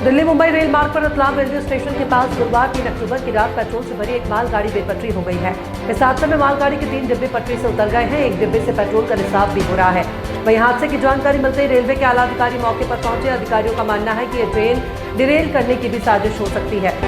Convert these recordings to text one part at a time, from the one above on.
Delhi Mumbai rail मार्ग पर Ratlam railway station के पास गुरुवार 3 अक्टूबर की रात पेट्रोल से भरी एक मालगाड़ी बेपटरी हो गई है। इस हादसे में मालगाड़ी के 3 डिब्बे पटरी से उतर गए हैं। एक डिब्बे से पेट्रोल का रिसाव भी हो रहा है। वहीं हादसे की जानकारी मिलते ही रेलवे के आला अधिकारी मौके पर पहुंचे। अधिकारियों का मानना है कि ये ट्रेन डिरेल करने की भी साजिश हो सकती है।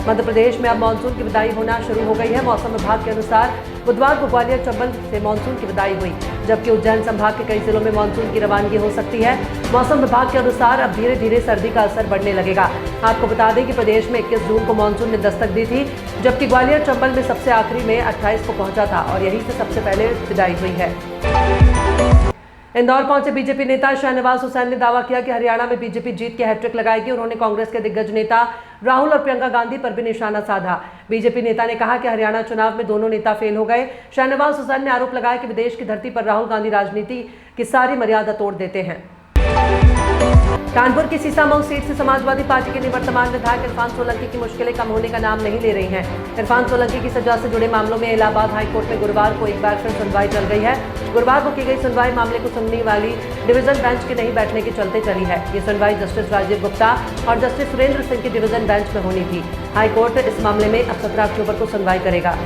मध्य प्रदेश में अब मानसून की विदाई होना शुरू हो गई है। मौसम विभाग के अनुसार बुधवार को ग्वालियर चंबल से मानसून की विदाई हुई, जबकि उज्जैन संभाग के कई जिलों में मानसून की रवानगी हो सकती है। मौसम विभाग के अनुसार अब धीरे धीरे सर्दी का असर बढ़ने लगेगा। आपको बता दें कि प्रदेश में 21 जून को मानसून ने दस्तक दी थी, जबकि ग्वालियर चंबल में सबसे आखिरी में 28 को पहुंचा था और यहीं से सबसे पहले विदाई हुई है। इंदौर पहुंचे बीजेपी नेता शहनवाज हुसैन ने दावा किया कि हरियाणा में बीजेपी जीत के हैट्रिक लगाएगी। उन्होंने कांग्रेस के दिग्गज नेता राहुल और प्रियंका गांधी पर भी निशाना साधा। बीजेपी नेता ने कहा कि हरियाणा चुनाव में दोनों नेता फेल हो गए। शहनवाज हुसैन ने आरोप लगाया कि विदेश की धरती पर राहुल गांधी राजनीति की सारी मर्यादा तोड़ देते हैं। कानपुर की सीसामऊ सीट से समाजवादी पार्टी के निवर्तमान विधायक इरफान सोलंकी की मुश्किलें कम होने का नाम नहीं ले रही हैं। इरफान सोलंकी की सजा से जुड़े मामलों में इलाहाबाद हाईकोर्ट में गुरुवार को एक बार फिर सुनवाई चल रही है। गुरुवार को की गई सुनवाई मामले को सुनने वाली डिवीजन बेंच के नहीं बैठने के चलते चली है। ये सुनवाई जस्टिस राजीव गुप्ता और जस्टिस सुरेंद्र सिंह की डिवीजन बेंच में होनी थी। हाईकोर्ट इस मामले में अब 17 अक्टूबर को सुनवाई करेगा।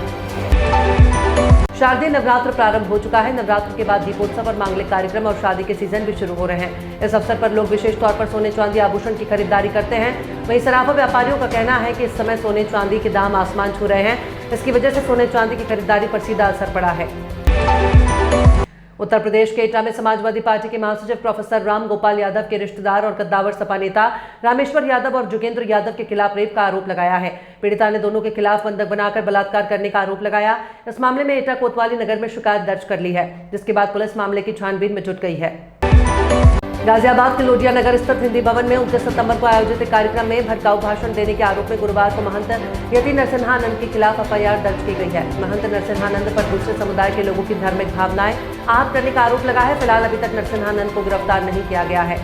शारदीय नवरात्र प्रारंभ हो चुका है। नवरात्र के बाद दीपोत्सव और मांगलिक कार्यक्रम और शादी के सीजन भी शुरू हो रहे हैं। इस अवसर पर लोग विशेष तौर पर सोने चांदी आभूषण की खरीदारी करते हैं। वहीं सराफा व्यापारियों का कहना है कि इस समय सोने चांदी के दाम आसमान छू रहे हैं। इसकी वजह से सोने चांदी की खरीदारी पर सीधा असर पड़ा है। उत्तर प्रदेश के एटा में समाजवादी पार्टी के महासचिव प्रोफेसर राम गोपाल यादव के रिश्तेदार और कद्दावर सपा नेता रामेश्वर यादव और जोगेंद्र यादव के खिलाफ रेप का आरोप लगाया है। पीड़िता ने दोनों के खिलाफ बंधक बनाकर बलात्कार करने का आरोप लगाया। इस मामले में एटा कोतवाली नगर में शिकायत दर्ज कर ली है, जिसके बाद पुलिस मामले की छानबीन में जुट गई है। गाजियाबाद के लोडिया नगर स्थित हिंदी भवन में 29 सितंबर को आयोजित एक कार्यक्रम में भड़काऊ भाषण देने के आरोप में गुरुवार को महंत यति नरसिम्हानंद के खिलाफ एफआईआर दर्ज की गई है। महंत नरसिम्हानंद पर दूसरे समुदाय के लोगों की धार्मिक भावनाएं आहत करने का आरोप लगा है। फिलहाल अभी तक नरसिम्हानंद को गिरफ्तार नहीं किया गया है।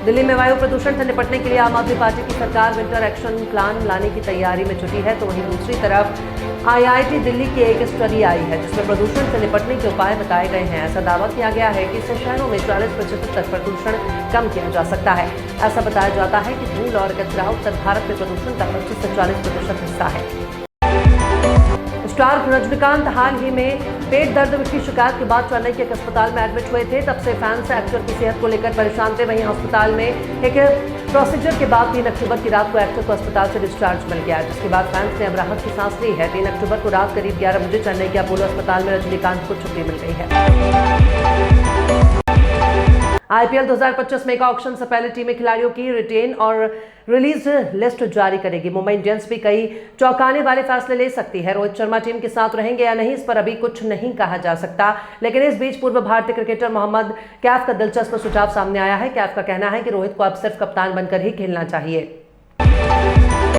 दिल्ली में वायु प्रदूषण से निपटने के लिए आम आदमी पार्टी की सरकार विंटर एक्शन प्लान लाने की तैयारी में जुटी है, तो वहीं दूसरी तरफ आईआईटी दिल्ली की एक स्टडी आई है जिसमें प्रदूषण से निपटने के उपाय बताए गए हैं। ऐसा दावा किया गया है कि इससे शहरों में 40% तक प्रदूषण कम किया जा सकता है। ऐसा बताया जाता है कि धूल और कचरा उत्तर भारत में प्रदूषण का 25 से 40% हिस्सा है। स्टार रजनीकांत हाल ही में पेट दर्द की शिकायत के बाद चेन्नई के एक अस्पताल में एडमिट हुए थे। तब से फैंस एक्टर की सेहत को लेकर परेशान थे। वहीं अस्पताल में एक प्रोसीजर के बाद 3 अक्टूबर की रात को एक्टर को अस्पताल से डिस्चार्ज मिल गया, जिसके बाद फैंस ने अब राहत की सांस ली है। 3 अक्टूबर को रात करीब 11 बजे चेन्नई के अपोलो अस्पताल में रजनीकांत को छुट्टी मिल गई है। आईपीएल 2025 मेगा ऑक्शन से पहले टीमें खिलाड़ियों की रिटेन और रिलीज लिस्ट जारी करेगी। मुंबई इंडियंस भी कई चौंकाने वाले फैसले ले सकती है। रोहित शर्मा टीम के साथ रहेंगे या नहीं, इस पर अभी कुछ नहीं कहा जा सकता। लेकिन इस बीच पूर्व भारतीय क्रिकेटर मोहम्मद कैफ का दिलचस्प सुझाव सामने आया है। कैफ का कहना है कि रोहित को अब सिर्फ कप्तान बनकर ही खेलना चाहिए।